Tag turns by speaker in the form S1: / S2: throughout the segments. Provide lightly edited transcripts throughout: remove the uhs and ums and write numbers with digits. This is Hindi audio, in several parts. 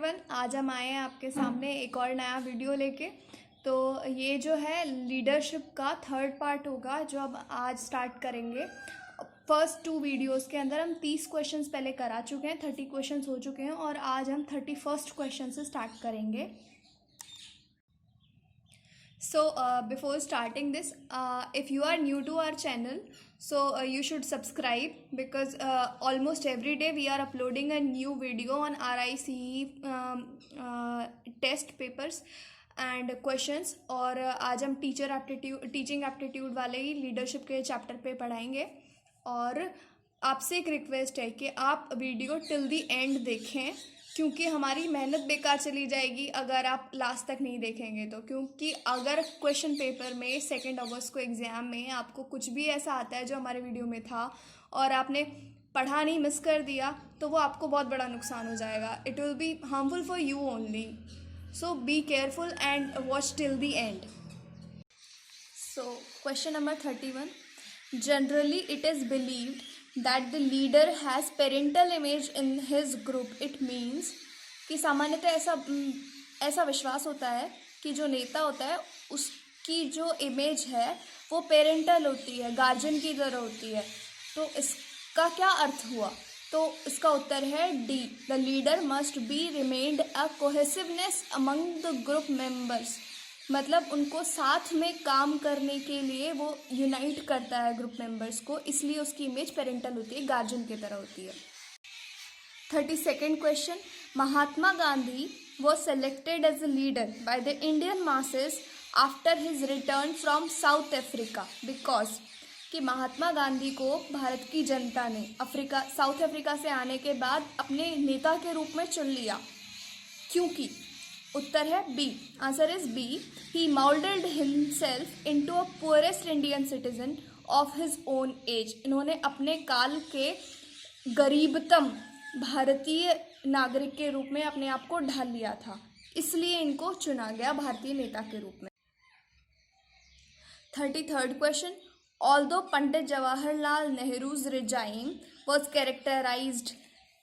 S1: एवरीवन, आज हम आए हैं आपके सामने एक और नया वीडियो लेके। तो ये जो है लीडरशिप का थर्ड पार्ट होगा जो अब आज स्टार्ट करेंगे। फर्स्ट 2 वीडियोस के अंदर हम 30 क्वेश्चंस पहले करा चुके हैं, 30 क्वेश्चंस हो चुके हैं और आज हम 31st क्वेश्चन से स्टार्ट करेंगे। So before starting this, if you are new to our channel, so you should subscribe because almost every day we are uploading a new video on RICE test papers and questions। और आज हम टीचिंग एप्टीट्यूड वाले ही लीडरशिप के चैप्टर पे पढ़ाएंगे। और आपसे एक रिक्वेस्ट है कि आप वीडियो टिल दी एंड देखें, क्योंकि हमारी मेहनत बेकार चली जाएगी अगर आप लास्ट तक नहीं देखेंगे तो। क्योंकि अगर क्वेश्चन पेपर में 2 अगस्त को एग्ज़ाम में आपको कुछ भी ऐसा आता है जो हमारे वीडियो में था और आपने पढ़ा नहीं, मिस कर दिया, तो वो आपको बहुत बड़ा नुकसान हो जाएगा। It will be harmful for you only. So be careful and watch till the end. So question number 31। Generally, it is believed that the leader has parental image in his group. It means कि सामान्यतः ऐसा विश्वास होता है कि जो नेता होता है उसकी जो इमेज है वो पेरेंटल होती है, गार्जियन की तरह होती है। तो इसका क्या अर्थ हुआ? तो इसका उत्तर है D, the leader must be remained a cohesiveness among the group members. मतलब उनको साथ में काम करने के लिए वो यूनाइट करता है ग्रुप मेंबर्स को, इसलिए उसकी इमेज पेरेंटल होती है, गार्जियन की तरह होती है। 32nd question. Mahatma Gandhi was selected as a leader by the Indian masses after his return from South Africa because कि महात्मा गांधी को भारत की जनता ने साउथ अफ्रीका से आने के बाद अपने नेता के रूप में चुन लिया। क्योंकि उत्तर है B, answer is B, he moulded himself into a poorest Indian citizen of his own age. इन्होंने अपने काल के गरीबतम भारतीय नागरिक के रूप में अपने आप को ढाल लिया था, इसलिए इनको चुना गया भारतीय नेता के रूप में। 33rd question. Although Pandit Jawaharlal Nehru's regime was characterized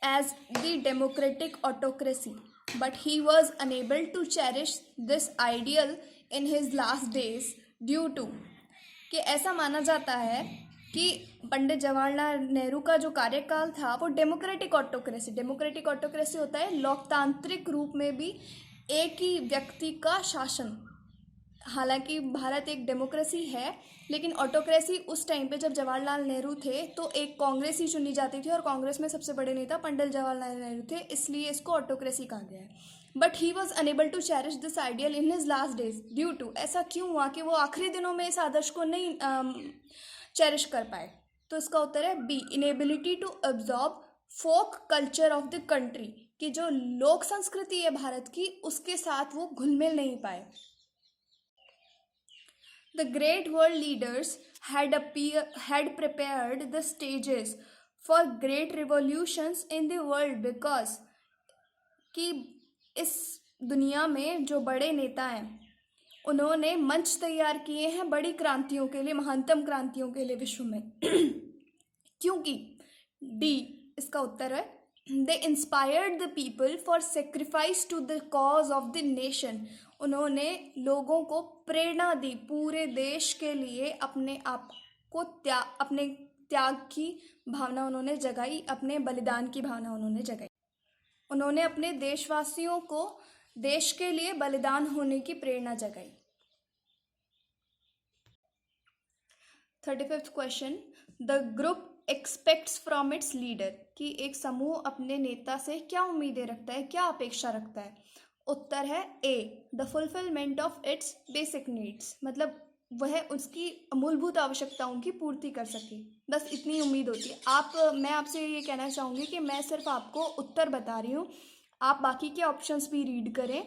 S1: as the democratic autocracy, but he was unable to cherish this ideal in his last days due to कि ऐसा माना जाता है कि पंडित जवाहरलाल नेहरू का जो कार्यकाल था वो डेमोक्रेटिक ऑटोक्रेसी होता है लोकतांत्रिक रूप में भी एक ही व्यक्ति का शासन। हालांकि भारत एक डेमोक्रेसी है, लेकिन ऑटोक्रेसी उस टाइम पे जब जवाहरलाल नेहरू थे तो एक कांग्रेस ही चुनी जाती थी और कांग्रेस में सबसे बड़े नेता पंडित जवाहरलाल नेहरू थे, इसलिए इसको ऑटोक्रेसी कहा गया है। But he was unable to cherish this ideal in his last days due to, ऐसा क्यों हुआ कि वो आखिरी दिनों में इस आदर्श को नहीं चेरिश कर पाए? तो इसका उत्तर है B, inability to absorb folk culture of the country, कि जो लोक संस्कृति है भारत की उसके साथ वो घुल मिल नहीं पाए। The great world leaders had prepared the stages for great revolutions in the world because कि इस दुनिया में जो बड़े नेता हैं उन्होंने मंच तैयार किए हैं बड़ी क्रांतियों के लिए, महानतम क्रांतियों के लिए विश्व में। क्योंकि डी इसका उत्तर है, they inspired the people for sacrifice to the cause of the nation. उन्होंने लोगों को प्रेरणा दी, पूरे देश के लिए अपने आप को अपने त्याग की भावना उन्होंने जगाई, अपने बलिदान की भावना उन्होंने जगाई। उन्होंने अपने देशवासियों को देश के लिए बलिदान होने की प्रेरणा जगाई। 35th question. The group aspects from its leader, कि एक समूह अपने नेता से क्या उम्मीदें रखता है, क्या अपेक्षा रखता है? उत्तर है A, the fulfilment of its basic needs, मतलब वह उसकी मूलभूत आवश्यकताओं की पूर्ति कर सके, बस इतनी उम्मीद होती है। मैं आपसे ये कहना चाहूँगी कि मैं सिर्फ आपको उत्तर बता रही हूँ, आप बाकी के ऑप्शंस भी रीड करें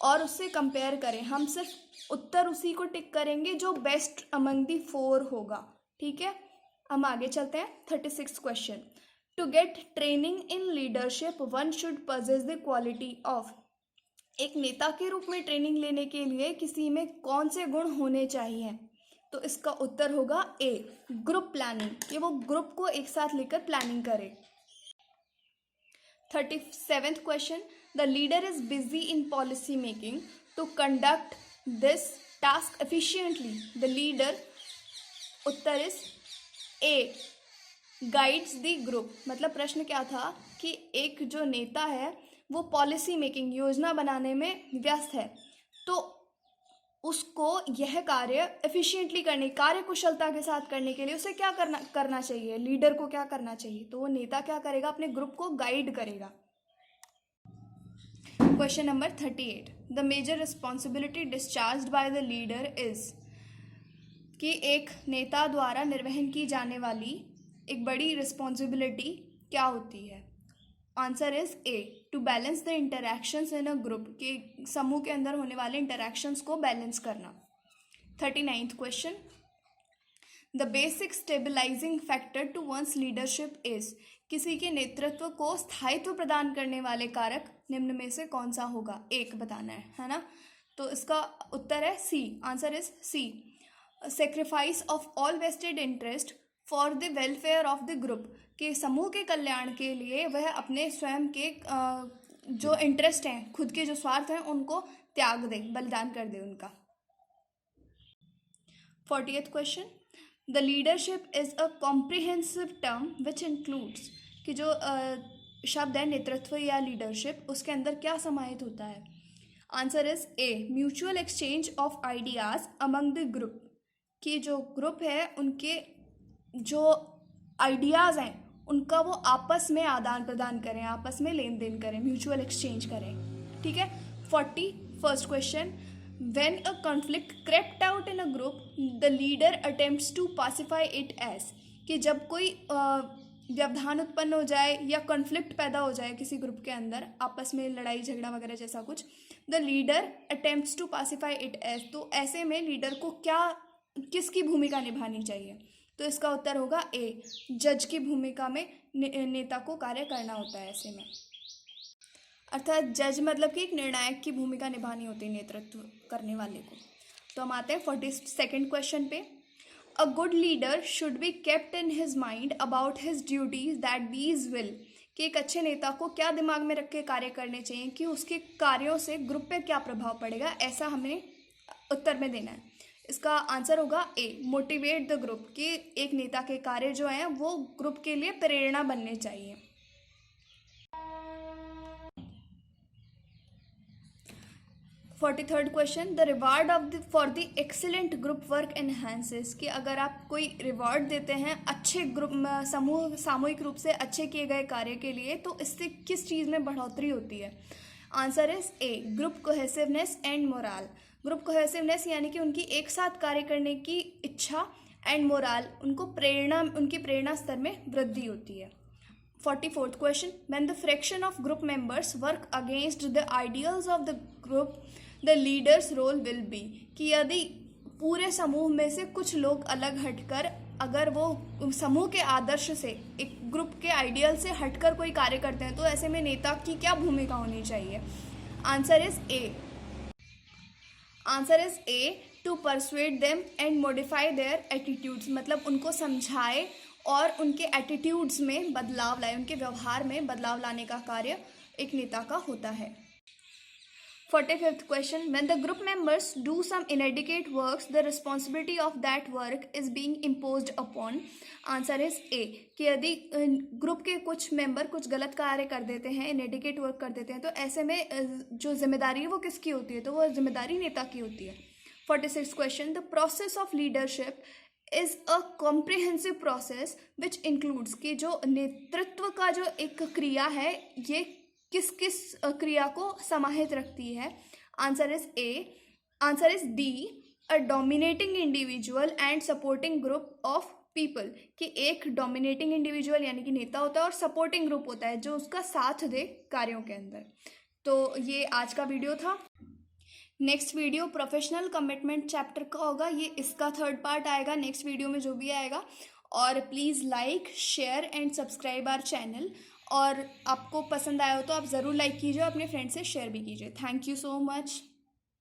S1: और उससे कंपेयर करें। हम सिर्फ उत्तर उसी को टिक करेंगे जो बेस्ट अमंग दी 4 होगा, ठीक है? हम आगे चलते हैं। 36th question. To get training in leadership one should possess the quality of, एक नेता के रूप में ट्रेनिंग लेने के लिए किसी में कौन से गुण होने चाहिए? तो इसका उत्तर होगा ए, ग्रुप प्लानिंग, कि वो ग्रुप को एक साथ लेकर प्लानिंग करे। 37th question. The leader is busy in policy making to conduct this task efficiently. The leader, उत्तर is A, guides the group. मतलब प्रश्न क्या था कि एक जो नेता है वो पॉलिसी मेकिंग, योजना बनाने में व्यस्त है, तो उसको यह कार्य एफिशिएंटली करने, कार्य कुशलता के साथ करने के लिए उसे क्या करना चाहिए, लीडर को क्या करना चाहिए. तो वो नेता क्या करेगा, अपने ग्रुप को गाइड करेगा. Question number 38. The major responsibility discharged by the leader is. कि एक नेता द्वारा निर्वहन की जाने वाली एक बड़ी रिस्पॉन्सिबिलिटी क्या होती है. Answer is A, to balance the interactions in a group. के समूह के अंदर होने वाले इंटरैक्शंस को बैलेंस करना. 39th question. The basic stabilising factor to one's leadership is. किसी के नेतृत्व को स्थायित्व प्रदान करने वाले कारक निम्न में से कौन सा होगा. एक बताना है ना. तो इसका उत्तर है C. Answer is C. Sacrifice of all vested interest for the welfare of the group. के समूह के कल्याण के लिए वह अपने स्वयं के जो इंटरेस्ट हैं, खुद के जो स्वार्थ हैं, उनको त्याग दे, बलिदान कर दे उनका. 40th question. The leadership is a comprehensive term which includes. कि जो शब्द है नेतृत्व या लीडरशिप, उसके अंदर क्या समाहित होता है. Answer is A, mutual exchange of ideas among the group. कि जो ग्रुप है उनके जो आइडियाज़ हैं उनका वो आपस में आदान प्रदान करें, आपस में लेन देन करें, म्यूचुअल एक्सचेंज करें. ठीक है. 41st question. When a conflict crept out in a group the leader attempts to pacify it as. कि जब कोई व्यवधान उत्पन्न हो जाए या कॉन्फ्लिक्ट पैदा हो जाए किसी ग्रुप के अंदर, आपस में लड़ाई झगड़ा वगैरह जैसा कुछ, the leader attempts to pacify it as. तो ऐसे में लीडर को किसकी भूमिका निभानी चाहिए. तो इसका उत्तर होगा ए, जज की भूमिका में नेता को कार्य करना होता है ऐसे में. अर्थात जज मतलब कि एक निर्णायक की भूमिका निभानी होती है नेतृत्व करने वाले को. तो हम आते हैं 42nd क्वेश्चन पे. A good leader should be kept in his mind about his duties that these will. कि एक अच्छे नेता को क्या दिमाग में रख के कार्य करने चाहिए कि उसके कार्यों से ग्रुप पे क्या प्रभाव पड़ेगा, ऐसा हमें उत्तर में देना है. इसका आंसर होगा ए, मोटिवेट द ग्रुप. कि एक नेता के कार्य जो हैं वो ग्रुप के लिए प्रेरणा बनने चाहिए. 43rd question. The reward for the excellent group work enhances. कि अगर आप कोई रिवार्ड देते हैं अच्छे ग्रुप सामूहिक रूप से अच्छे किए गए कार्य के लिए, तो इससे किस चीज़ में बढ़ोतरी होती है. Answer is A, group cohesiveness and morale. Group cohesiveness यानी कि उनकी एक साथ कार्य करने की इच्छा, एंड मोराल उनकी प्रेरणा स्तर में वृद्धि होती है. 44th question. When the fraction of group members work against the ideals of the group the leader's role will be. कि यदि पूरे समूह में से कुछ लोग अलग हटकर अगर वो समूह के आदर्श से, एक ग्रुप के आइडियल से हटकर कोई कार्य करते हैं, तो ऐसे में नेता की क्या भूमिका होनी चाहिए. Answer is A. Answer is A, to persuade them and modify their attitudes. मतलब उनको समझाए और उनके एटीट्यूड्स में बदलाव लाए, उनके व्यवहार में बदलाव लाने का कार्य एक नेता का होता है. 45th question. When the group members do some inadequate works, the responsibility of that work is being imposed upon. Answer is A. कि यदि ग्रुप के कुछ मेंबर कुछ गलत कार्य कर देते हैं, inadequate वर्क कर देते हैं, तो ऐसे में जो जिम्मेदारी है वो किसकी होती है. तो वो जिम्मेदारी नेता की होती है. 46th question. The process of leadership is a comprehensive process which includes. कि जो नेतृत्व का जो एक क्रिया है, ये किस किस क्रिया को समाहित रखती है. Answer is A. Answer is D, a dominating individual and supporting group of people. कि एक डोमिनेटिंग इंडिविजुअल यानी कि नेता होता है और सपोर्टिंग ग्रुप होता है जो उसका साथ दे कार्यों के अंदर. तो ये आज का वीडियो था. Next video professional commitment chapter का होगा. ये इसका 3rd पार्ट आएगा नेक्स्ट वीडियो में जो भी आएगा. और please like, share and subscribe our channel. और आपको पसंद आया हो तो आप ज़रूर लाइक कीजिए, अपने फ्रेंड से शेयर भी कीजिए. Thank you so much.